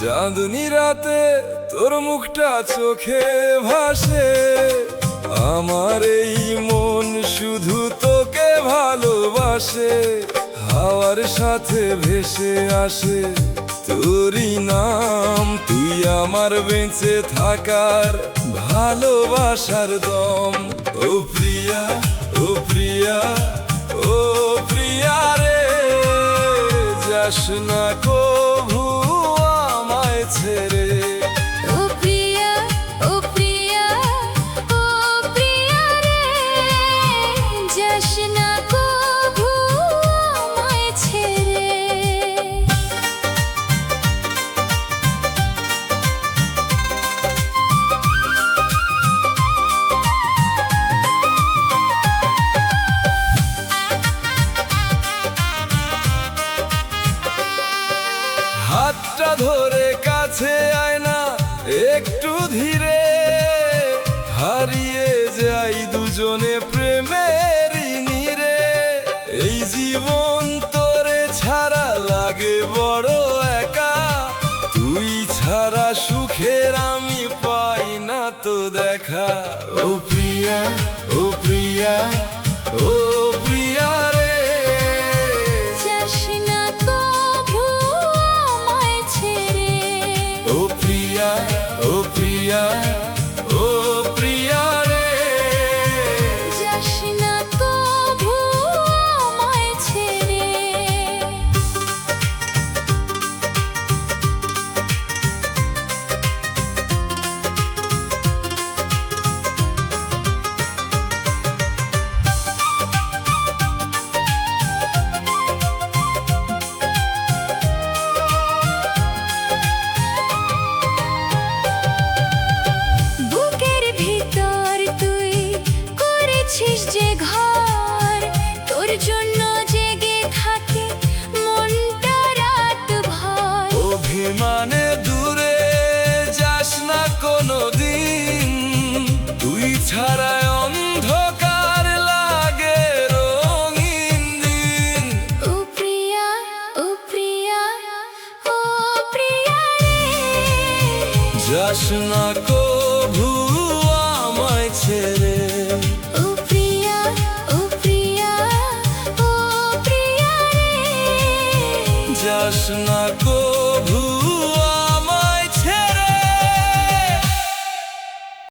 চাঁদনি রাতে তোর মুখটা চোখে ভাসে, আমার এই মন শুধু তোকে ভালোবাসে। হাওয়ার সাথে ভেসে আসে তোরই নাম, তুই আমার বেঁচে থাকার ভালোবাসার দম। ও প্রিয়া, ও প্রিয়া, ও প্রিয়া রে, যাস না কভু আমায় ছেড়ে। ও প্রিয়া, ও প্রিয়া, ও প্রিয়া রে, যাস না কভু আমায় ছেড়ে। হাতটা ধরে কাছে আয় না একটু ধীরে, হারিয়ে যাই দুজনে প্রেমের নীড়ে। এই জীবন তোরে ছাড়া লাগে বড় একা, তুই ছাড়া সুখের আমি পাই না তো দেখা। ও প্রিয়া, ও প্রিয়া, ও প্রিয়া রে, যাস না কভু আমায় ছেড়ে। ও প্রিয়া, ও প্রিয়া, ও প্রিয়া রে, যাস না কভু আমায় ছেড়ে। বুকের ভিতর তুই করেছিস যে ঘর, তোর জন্য জেগে থাকে মনটা রাত ভর। অভিমানে দূরে যাস না কোনো দিন, তুই ছাড়ায় অন্ধকার লাগে রঙিন দিন। ও প্রিয়া, ও প্রিয়া, ও প্রিয়া রে, যাস না কভু